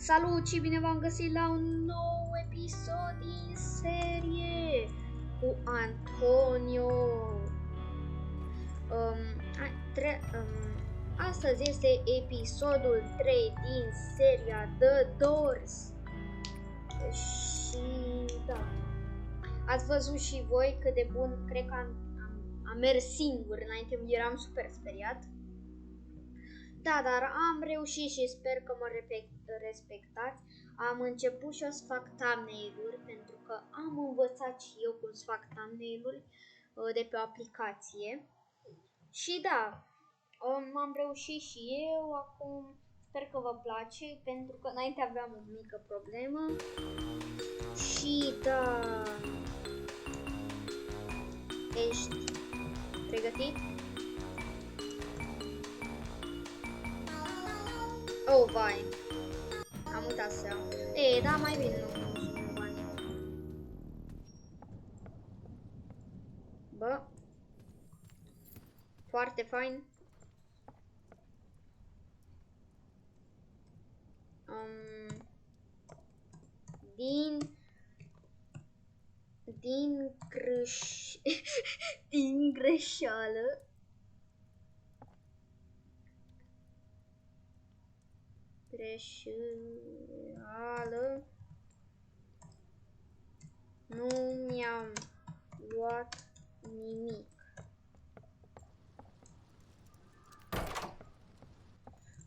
Salut și bine v-am găsit la un nou episod din serie cu Antonio. Astăzi este episodul 3 din seria The Doors. Și da, ați văzut și voi cât de bun, cred că am mers singur, înainte eram super speriat. Da, dar am reușit și sper că mă respectați. Am început și o să fac thumbnail-uri pentru că am învățat și eu cum să fac thumbnail-uri de pe o aplicație. Și da, am reușit și eu, acum sper că vă place pentru că înainte aveam o mică problemă. Și da, ești pregătit? Oh, vai. Am uitat să iau. Da, mai bine nu consum bani. Bă. Foarte fain. Din greșeală. Nu mi-am luat nimic.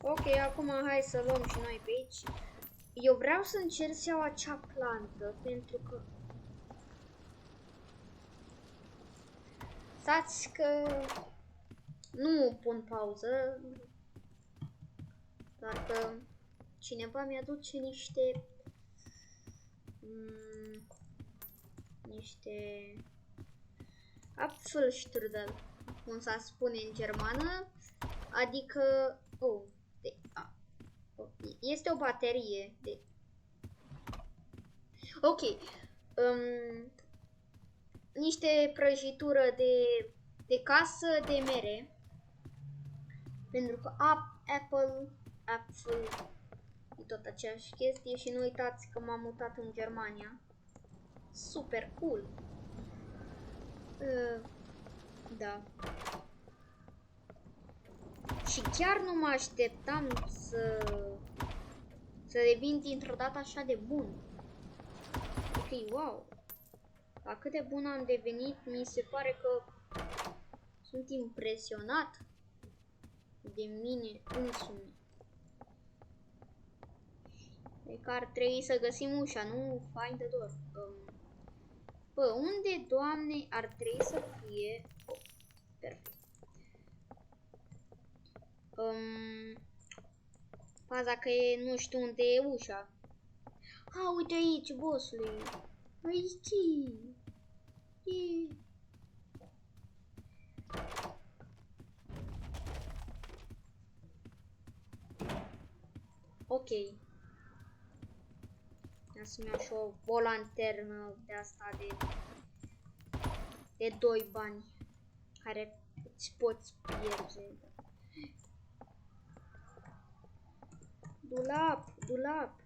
Ok, acum hai să luăm și noi pe aici. Eu vreau să încerc să iau acea plantă pentru că... Stați că... Nu pun pauză. Doar că cineva mi-aduce niște Apfelstrudel, cum s-a spune în germană, adică este o baterie de niște prăjitură de casă de mere, pentru că apple e tot aceeași chestie. Și nu uitați că m-am mutat în Germania. Super cool. Da. Și chiar nu mă așteptam să devin dintr-o dată așa de bun. Ok, wow. La cât de bun am devenit, mi se pare că sunt impresionat de mine însumi. E că ar trebui să găsim ușa, nu find the door. Bă, unde, Doamne, ar trebui să fie? Oh, perfect. Paza că e, nu știu unde e ușa. Uite aici, bossule. Aici. Ok. Ia să-mi iau și o lanternă de asta de 2 bani care îți poți pierde. Dulap.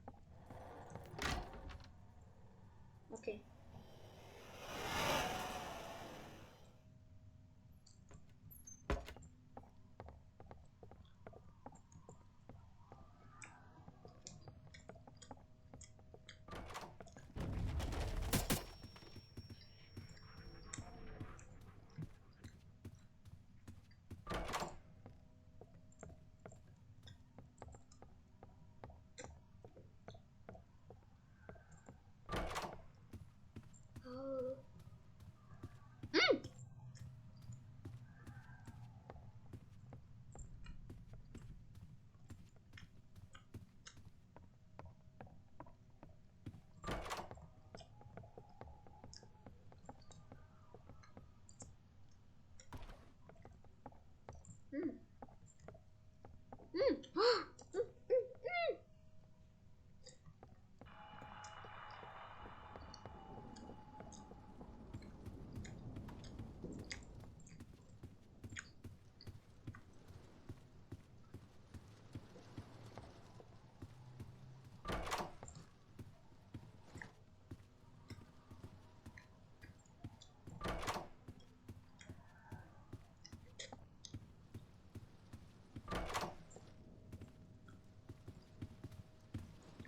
Ok.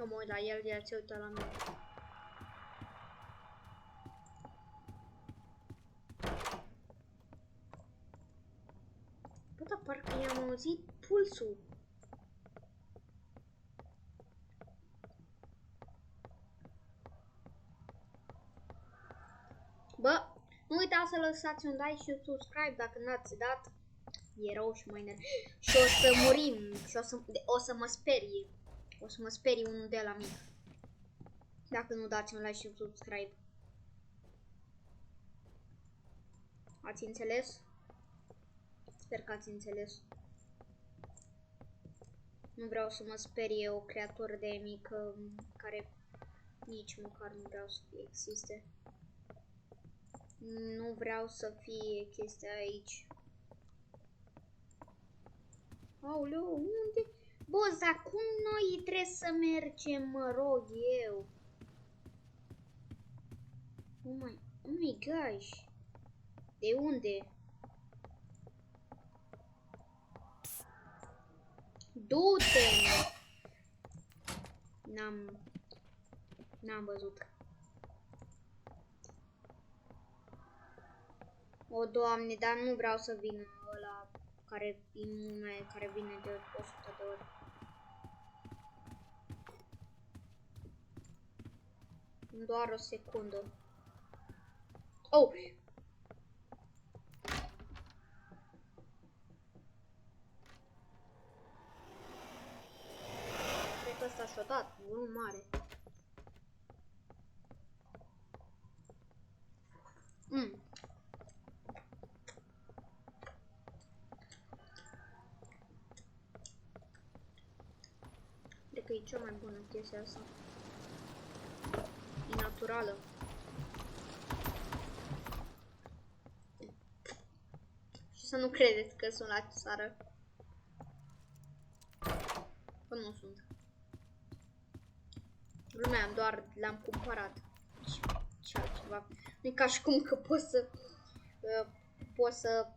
Eu mă uit la el se uită la mine. Bă, dar parcă i-am auzit pulsul. Bă, nu uitați să lăsați un like și un subscribe dacă n-ați dat. E rău și mai nervos. Și o să murim și o să mă sperie. O să mă sperie unul de la mine. Dacă nu dați un like și un subscribe. Ați înțeles? Sper că ați înțeles. Nu vreau să mă sperie o creatură de mică care nici măcar nu vreau să existe. Nu vreau să fie chestia aici. Aoleu, unde? Boss, dar cum noi trebuie să mergem, mă rog eu? Oh my gosh. De unde? Du-te! N-am văzut. O, Doamne, dar nu vreau să vină ăla care vine de 100 de ori. Doar o secundă. Oh! Cred că ăsta și-o dat, unul mare. Cred că e cea mai bună chestia asta. E naturală. Și să nu credeți că sunt la țară. Că nu sunt. Lumea, doar l-am cumpărat. Ce altceva. Nu e ca și cum că pot să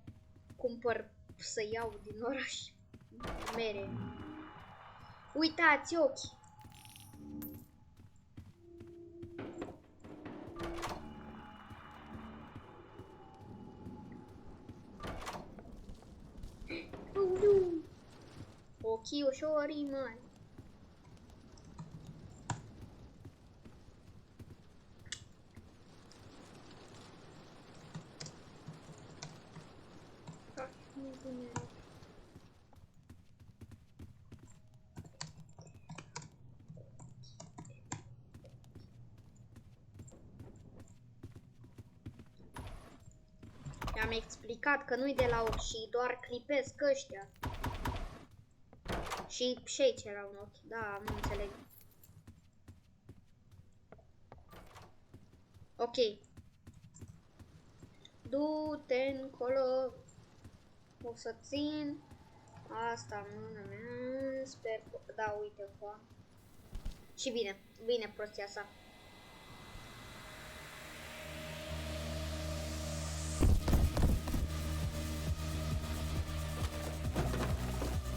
cumpăr, să iau din oraș mere. Uitați ochii. Ochii ușorii mari. I-am explicat că nu-i de la ochi și doar clipesc ăștia. Și aici era un ochi, da, nu înțeleg. Ok. Du-te încolo. O să țin asta în mâna mea. Sper că, da, uite qua. Și vine prostia asta.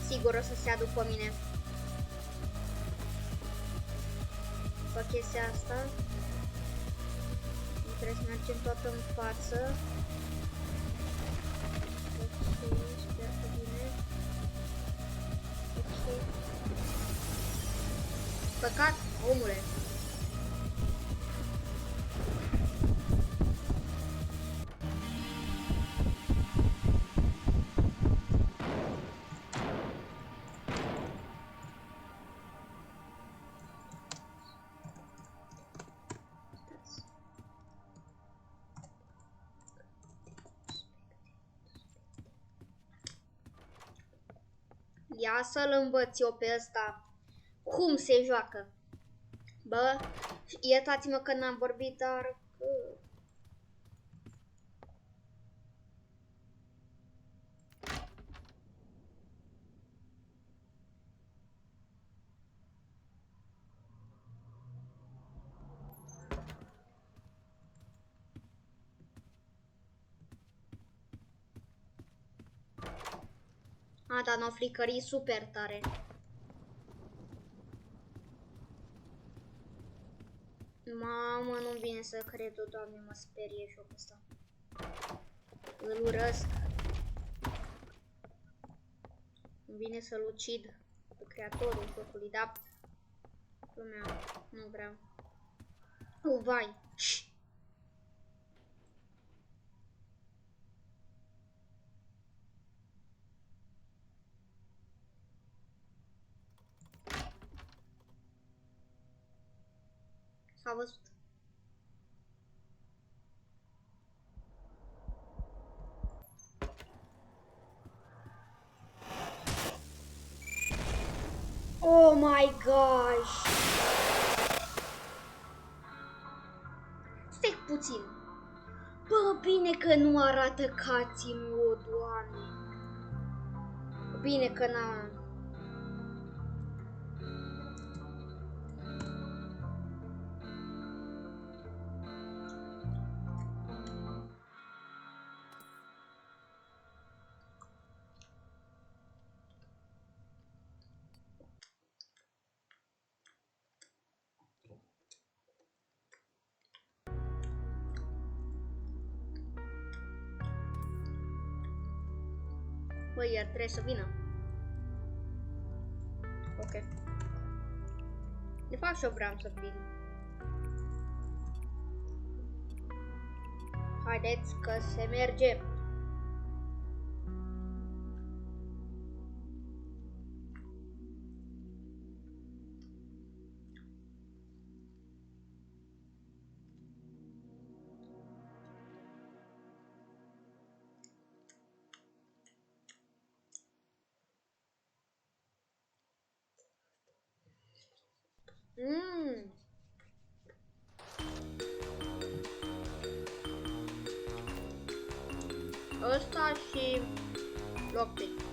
Sigur o să se ia după mine. Fac chestia asta. Nu trebuie să mergem toată în față. Ok, sper că vine. Ok. Păcat, omule. Ia să-l învăț eu pe ăsta cum se joacă. Bă, iertați-mă că n-am vorbit, dar... A, dar n-o flicări super tare. Mamă, nu vine să cred-o, Doamne, mă sperie jocul ăsta. Îl urăsc. Îmi vine să-l ucid pe creatorul jocului, dar lumea, nu vreau. Vai! S-a văzut. Oh my gosh! Stai puțin. Bă, bine că nu arată cutscene-ul, Doamne. Bine că n-am... Băi, iar trebuie să vină. Ok. De fapt și eu vreau să vin. Haideți că se merge. Ăsta și lockpick.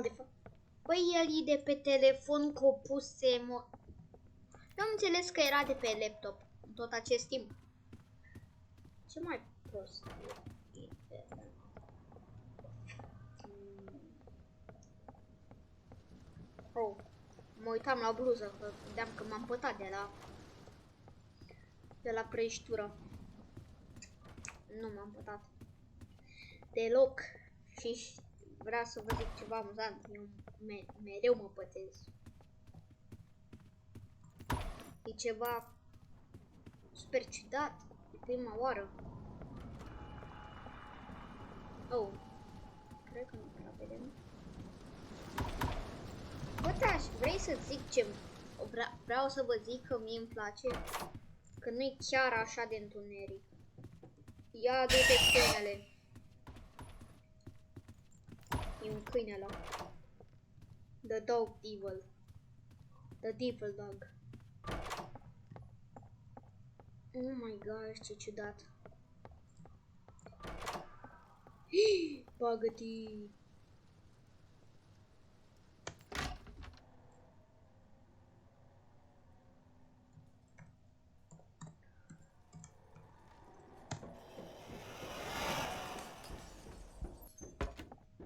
De fapt. Păi el e de pe telefon cu o puse Eu am înțeles că era de pe laptop în tot acest timp. Ce mai prost e de... Oh, mă uitam la bluză, că vedeam că m-am pătat de la prăjitură. Nu m-am pătat deloc și vreau să vă zic ceva amuzant. Eu mereu mă pătez. E ceva super ciudat. E prima oară. Oh, cred că nu prea vedem. Bă, Taș, vrei să zic ce... Vreau să vă zic că mie îmi place că nu e chiar așa de întuneric. Ia du-te câinele. E un câine ăla. The dog devil. The devil dog. Oh my gosh, ce ciudat. Bagă-te.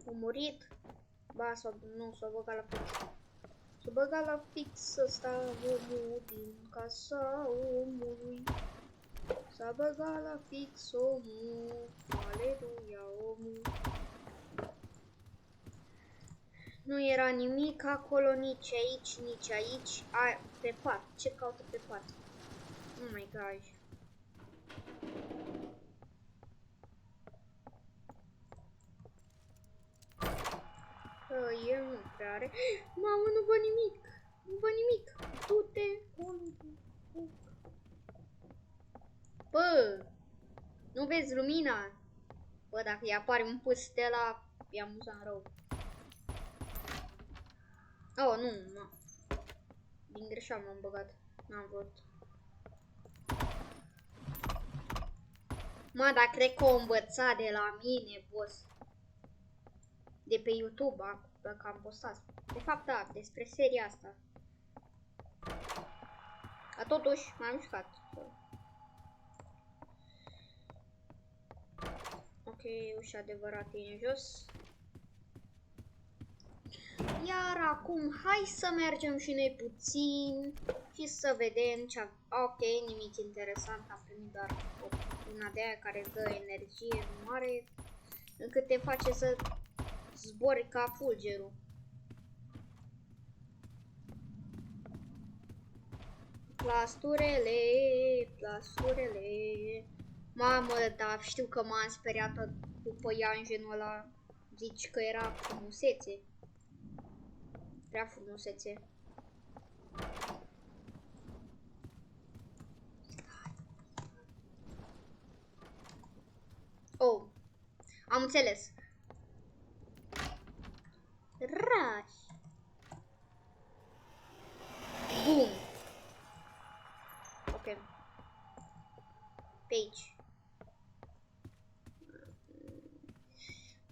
A murit. Ba, nu, s-a băgat la fix. S-a băgat la fix ăsta omul din casa omului. S-a băgat la fix omul. Aleluia, omul. Nu era nimic acolo, nici aici, nici aici. Pe pat. Ce caută pe pat? Oh my gosh. El nu prea are. Mamă, nu văd nimic. Nu văd nimic. Du-te. Bă, nu vezi lumina? Bă, dacă îi apare un pus stela, e amuzant rău. Oh, nu. Din greșeală m-am băgat. N-am vrut. Mă, dar cred că o învăța de la mine, boss. De pe YouTube, dacă am postat. De fapt, da, despre seria asta. Dar totuși, m-am mișcat. Ok, ușa adevărată e în jos. Iar acum, hai să mergem și noi puțin și să vedem ce... Ok, nimic interesant, am primit doar una de aia care dă energie mare, încât te face să zbori ca fulgerul. Plasturele, plasturele... Mamă, dar știu că m-am speriat după ianjenul ăla. Zici că era frumusețe. Prea frumusețe. Oh, am înțeles. Raș. Bum. Ok. Pe aici.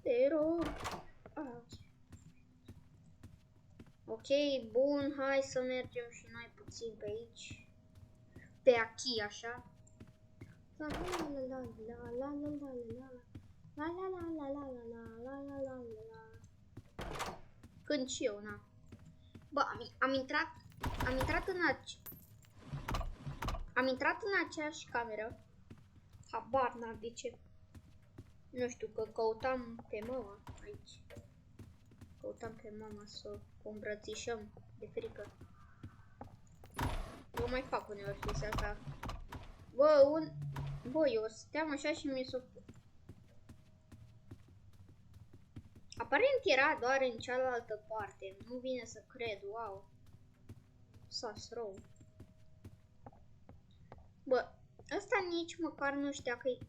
Te rog. Ok, bun, hai să mergem și noi puțin pe aici. Pe aici, așa. La la la la la la la la la la la la la la la la la. Când și eu, na. Bă, am intrat în aceeași cameră. Habar n-am de ce. Nu știu, că căutam pe mama aici. Căutam pe mama să o îmbrățișăm de frică. Eu mai fac uneori chestia asta. Bă, eu stăteam așa și mi s-o... Aparent era doar în cealaltă parte. Nu vine să cred, wow. S-a rău. Bă, ăsta nici măcar nu știa că-i...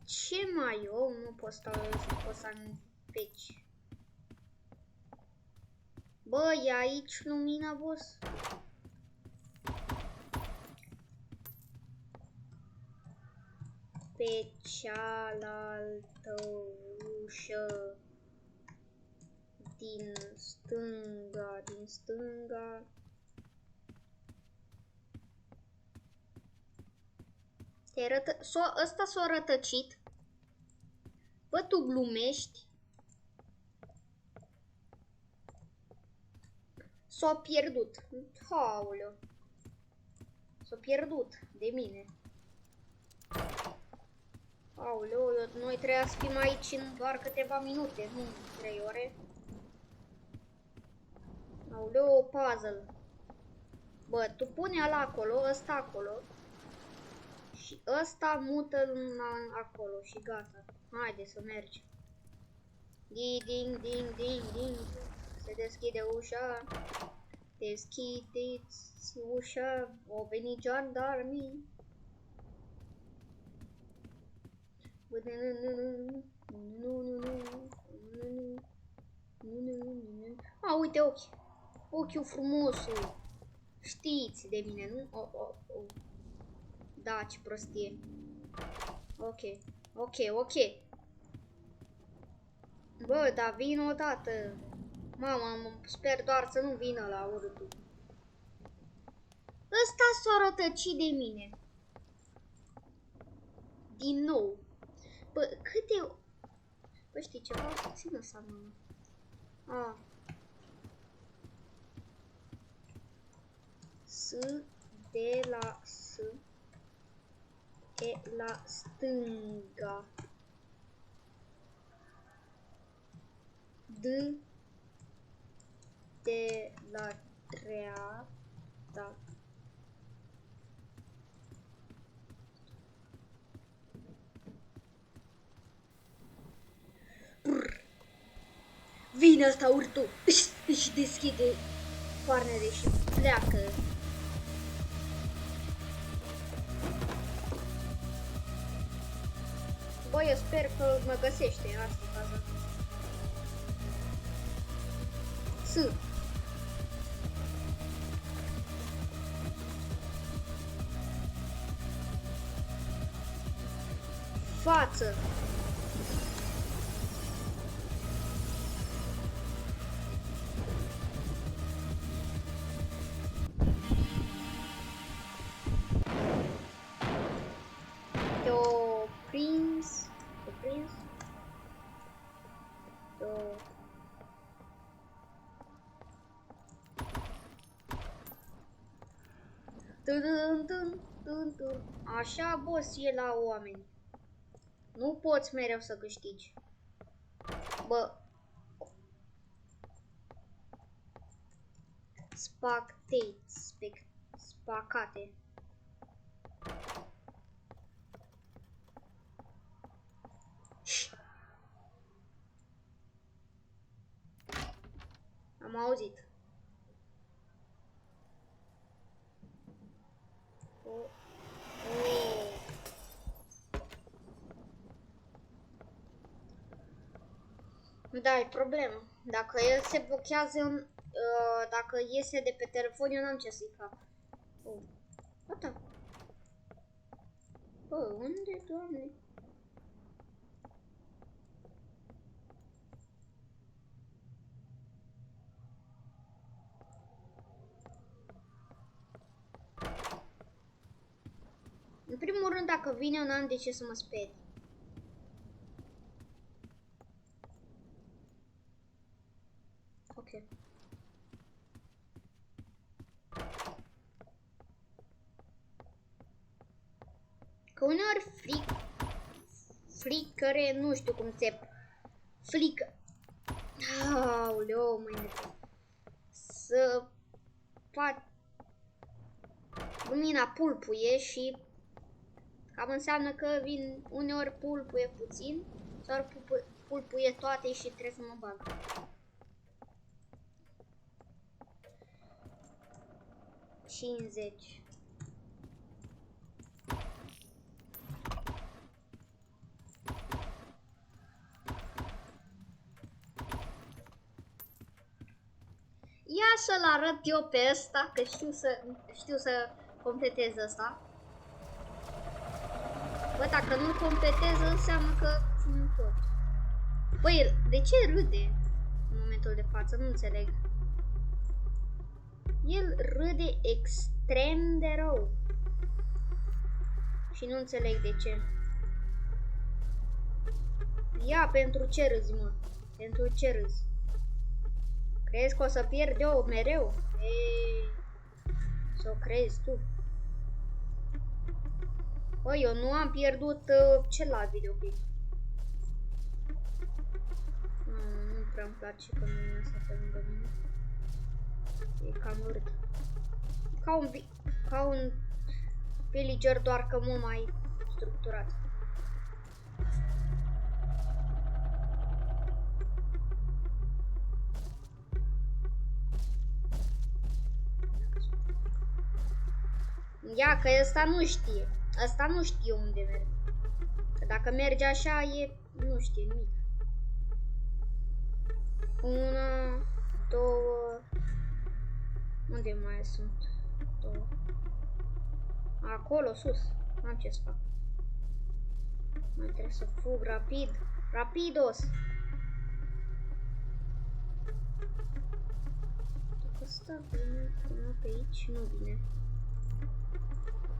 Ce mai eu? Nu pot să peci. Bă, e aici lumina, boss? Pe cealaltă ușă. Din stânga. Ăsta s-a rătăcit. Bă, tu glumești? S-a pierdut. Aoleu. S-a pierdut de mine. Aoleu, noi trebuia să fim aici în doar câteva minute, nu 3 ore. Aoleu, puzzle. Bă, tu pune ăla acolo, ăsta acolo. Și ăsta mută-l acolo și gata. Haide să mergi. Ding, ding, ding, ding. Se deschide ușa. Deschideți ușa. Au venit jandarmii. A, uite ochi. Ochiul frumosul. Știți de mine, nu? Da, ce prostie. Ok. Bă, dar vin odată. Mama, sper doar să nu vină la urâtul. Ăsta s-a rătăcit de mine. Din nou. Bă, câte... Bă, știi ceva? O să țină sa, mama. S de la S e la stânga. D de la dreapta. Vine ăsta urtul, își deschide coarnele și pleacă. Bă, eu sper că mă găsește, asta e faza. față. Te-o prins. Așa, boss, e la oameni. Nu poți mereu să câștigi. Bă. Spacate. Am auzit. Da, e problemă. Dacă el se blochează, dacă iese de pe telefon, eu n-am ce să-i fac. Gata. Bă, unde, Doamne? În primul rând, dacă vine, eu n-am de ce să mă speri. Ok. Că uneori fricăre, nu știu cum se... Frică. Aoleu, mâine. Să fac... Lumina pulpuie și... Cam înseamnă că vin uneori pulpuie puțin, sau pulpuie toate și trebuie să mă bag. $50. Ia să-l arăt eu pe ăsta, că știu să completez ăsta. Bă, dacă nu completez, înseamnă că nu pot. Băi, de ce râde în momentul de față? Nu înțeleg. El râde extrem de rău. Și nu înțeleg de ce. Ia, pentru ce râzi, mă? Pentru ce râzi? Crezi că o să pierd eu mereu? Ei, să o crezi tu. Băi, eu nu am pierdut celălalt videoclip. Nu prea îmi place că nu e asta pe lângă mine. E cam urât. Ca un villager, doar că mult mai structurat. Ia, că ăsta nu știe. Ăsta nu știe unde merge. Că dacă merge așa, nu știe nimic. 1, 2... Unde mai sunt? 2. Acolo, sus. N-am ce să fac. Mai trebuie să fug rapid. Rapidos! Dacă ăsta vine până pe aici, nu vine.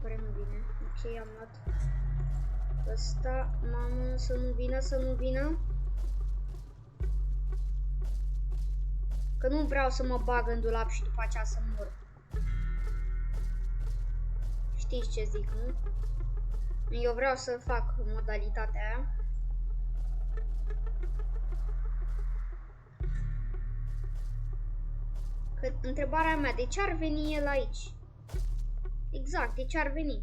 Pare nu vine. Ok, am luat ăsta. Mamă, să nu vină. Că nu vreau să mă bag în dulap și după aceea să mor. Știți ce zic, nu? Eu vreau să fac modalitatea aia. Că întrebarea mea, de ce ar veni el aici? Exact, de ce ar veni?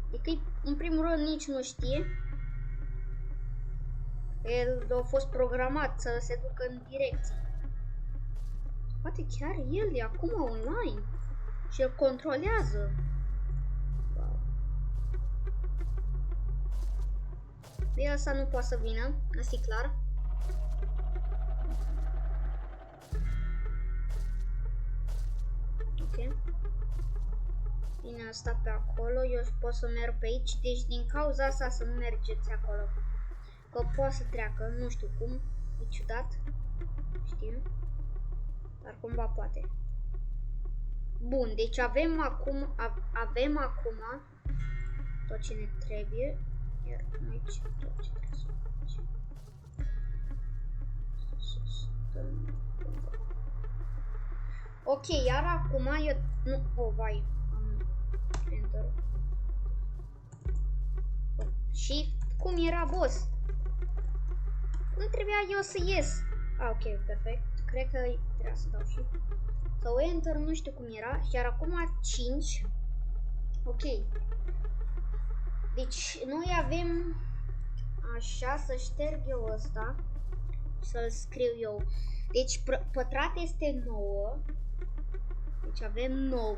Adică, în primul rând, nici nu știe. El a fost programat să se ducă în direcții. Poate chiar el e acum online și îl controlează. Wow. De asta nu poate să vină, asta e clar. Ok. vine asta pe acolo, eu pot să merg pe aici, deci din cauza asta să nu mergeți acolo. Că poate să treacă, nu știu cum, e ciudat, știu, dar cumva poate. Bun, deci avem acum tot ce ne trebuie, iar aici tot ce trebuie să facem. Ok, iar acum eu nu, oh, vai, am enter. Și cum era, boss? Nu trebuia eu să ies. Ah, ok, perfect. Cred că trebuia să dau și sau enter, nu știu cum era. Iar acum 5. Ok. Deci noi avem așa, să șterg eu ăsta și să-l scriu eu. Deci pătrat este 9. Deci avem 9.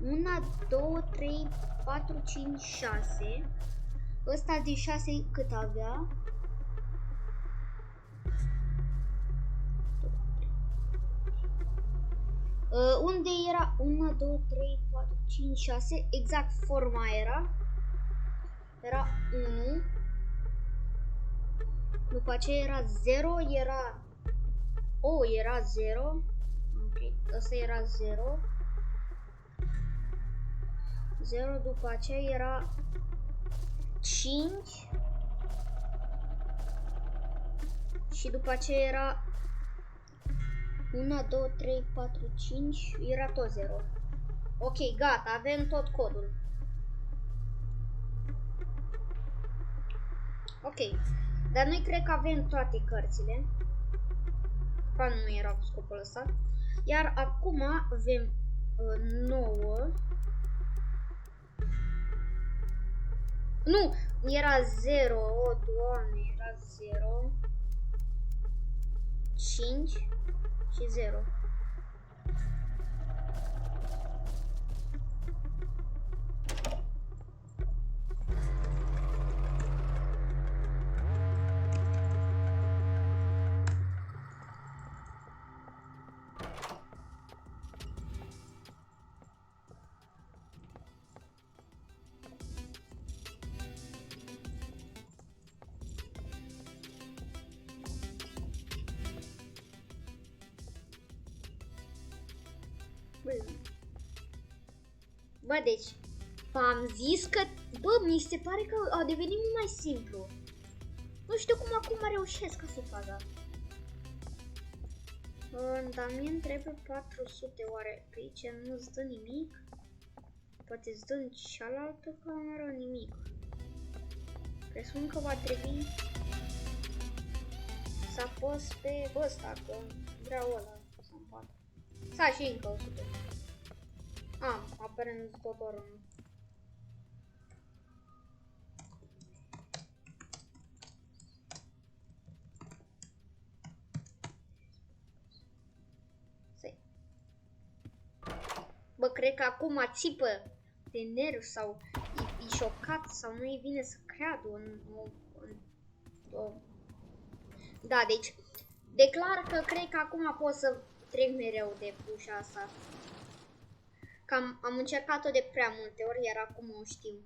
1, 2, 3, 4, 5, 6. Ăsta de 6 cât avea? Unde era? 1, 2, 3, 4, 5, 6. Exact forma era. Era 1. După aceea era 0. Era... Oh, era 0. Ok, ăsta era 0. 0, după aceea era 5. Și după aceea era 1, 2, 3, 4, 5. Era tot 0. Ok, gata, avem tot codul. Ok, dar noi cred că avem toate cărțile. Că nu era scopul ăsta. Iar acum avem 9. Nu, era 0, o, Doamne, era 0, 5 și 0. Bă, deci, v-am zis că, bă, mi se pare că a devenit mult mai simplu. Nu știu cum acum reușesc să fac asta. Dar mie îmi trebuie 400, oare pe aici nu-ți dă nimic? Poate îți dă în cealaltă cameră nimic. Presupun că va trebui să apăs pe ăsta, că vreau ăla să-mi fac. Sa și încă 100. Aparent tot doar unul. Bă, cred că acum țipă de nervi sau e șocat sau nu îi vine să creadă Da, deci declar că cred că acum pot să trec mereu de ușa asta. Că am încercat-o de prea multe ori, iar acum o știu.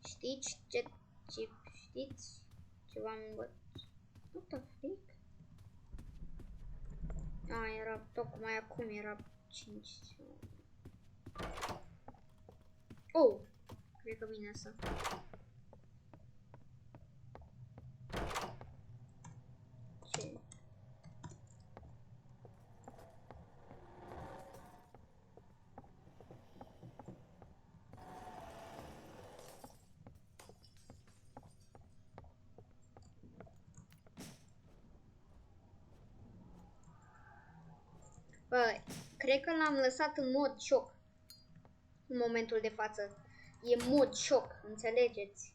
Știți ce v-am învățat? What the frick? Era tocmai acum, era 5. Oh, cred că vine asta. Ce? Bă, cred că l-am lăsat în mod șoc în momentul de față. E mod șoc, înțelegeți?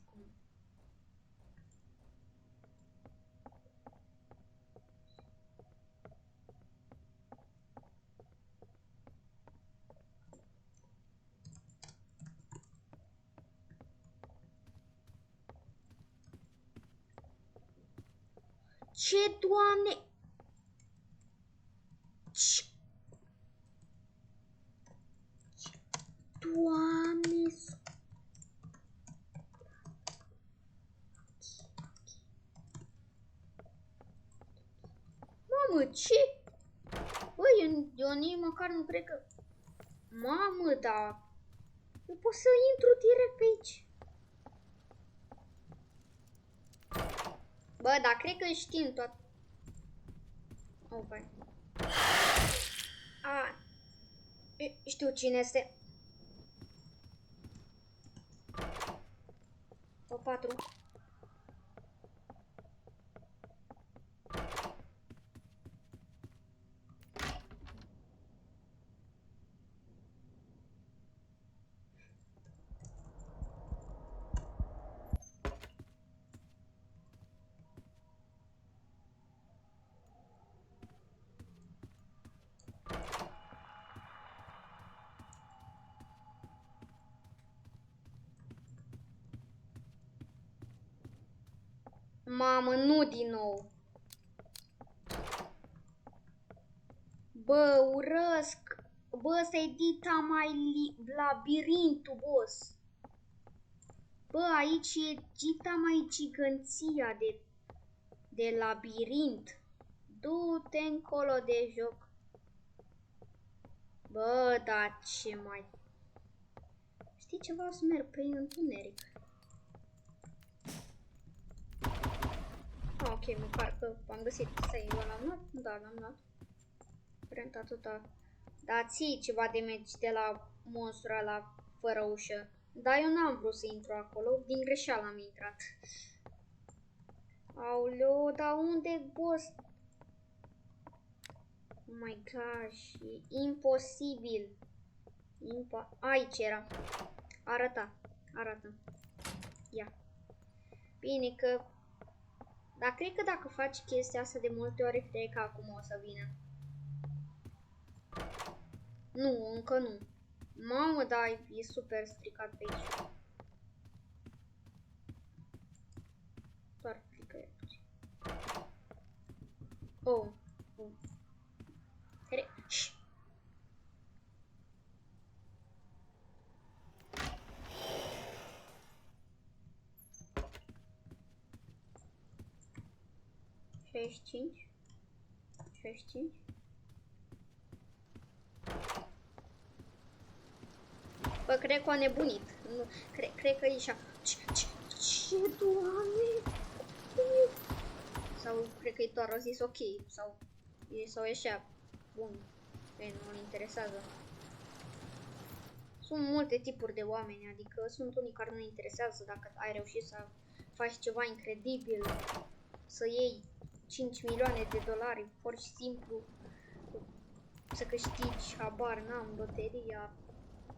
Ce, Doamne? Mamă, ce? Băi, eu nici măcar nu cred că... Mamă, da... Nu pot să intru direct pe aici. Bă, dar cred că știm tot. Oh, băi. A, știu cine este. O 4. Mamă, nu din nou. Bă, urăsc. Bă, ăsta e dita mai labirintul, boss. Bă, aici e dita mai giganția de labirint. Du-te încolo de joc. Bă, da, ce mai... Știi ceva? O să merg prin întuneric. Ah, ok, măcar că am găsit. Stai, eu l-am luat? Da, l-am luat. Prent atâta. Da, ții ceva damage de la monstru ăla fără ușă. Dar eu n-am vrut să intru acolo. Din greșeală am intrat. Aoleu, dar unde boss? Oh my gosh, e imposibil. Aici era. Arată. Ia. Bine că... Dar cred că dacă faci chestia asta de multe ori, cred că acum o să vină. Nu, încă nu. Mamă, da, e super stricat pe aici. Doar frică e. Oh. Shh. $65. Bă, cred că a nebunit. Nu, cred că e așa. Ce, Doamne? Sau cred că e doar a zis ok. Sau e așa. Bun. Nu-l interesează. Sunt multe tipuri de oameni, adică sunt unii care nu interesează dacă ai reușit să faci ceva incredibil, să iei 5 milioane de dolari, pur și simplu, să câștigi, habar n-am, loteria.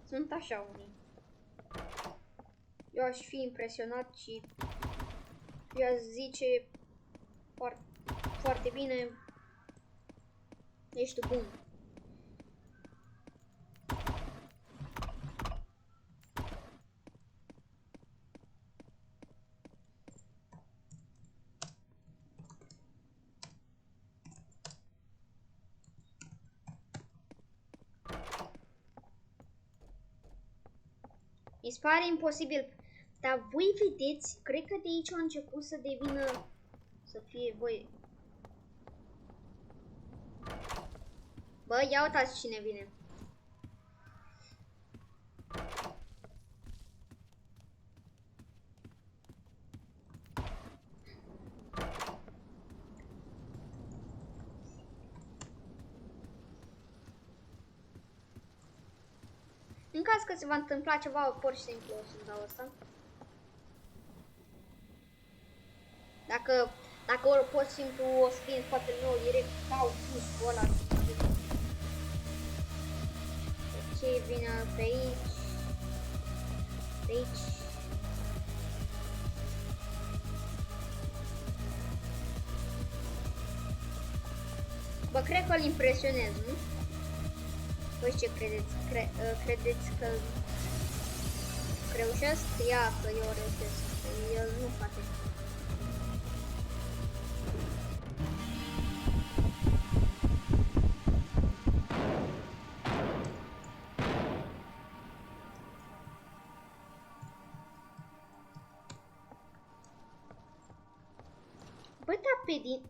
Sunt așa unii. Eu aș fi impresionat și eu aș zice foarte, foarte bine, ești bun. Mi se pare imposibil, dar voi vedeți, cred că de aici a început să devină, să fie, voi. Bă, ia uitați cine vine. În caz că se va întâmpla ceva, pur și simplu o să-mi dau asta. Dacă ori pur și simplu o să fie în spatele meu, direct dau pușul ăla. Ce vine pe aici? Pe aici. Bă, cred că îl impresionez, nu? Voi ce credeți? Credeți că reușesc? Ia că eu reușesc. El nu poate. Bă, da, pe din...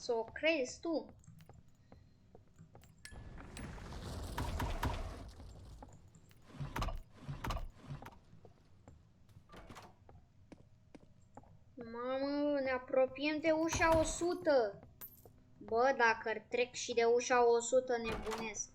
Să o crezi tu. Mamă, ne apropiem de ușa 100. Bă, dacă trec și de ușa 100, nebunesc.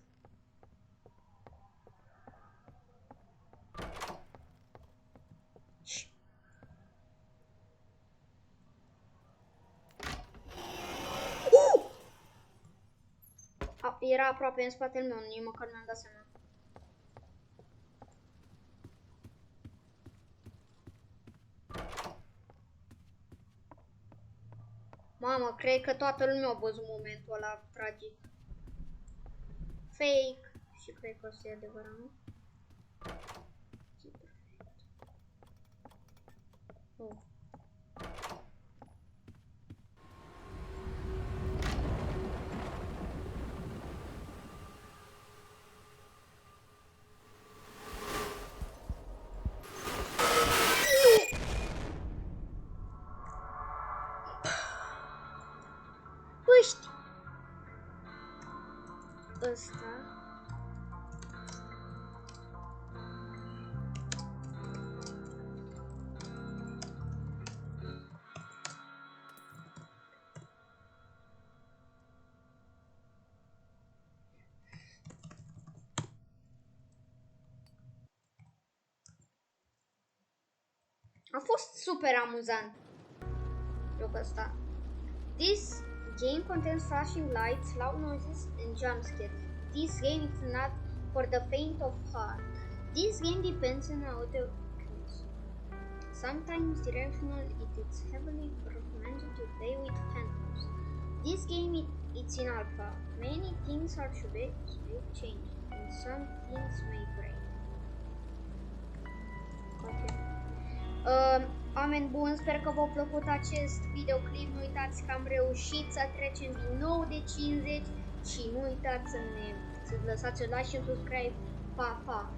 Era aproape în spatele meu, nici măcar mi-am dat seama. Mamă, cred că toată lumea a văzut momentul ăla tragic. Fake. Și cred că o să e adevărat, nu? Oh. Puști! Ăsta. A fost super amuzant jocul ăsta. This game contains flashing lights, loud noises, and jump scares. This game is not for the faint of heart. This game depends on how the cues. Sometimes directional, it is heavily recommended to play with phantoms. This game it's in alpha. Many things are to be changed, and some things may break. Okay. Oameni buni, sper că v-a plăcut acest videoclip. Nu uitați că am reușit să trecem din nou de 50 și nu uitați să lăsați un like și un subscribe. Pa, pa!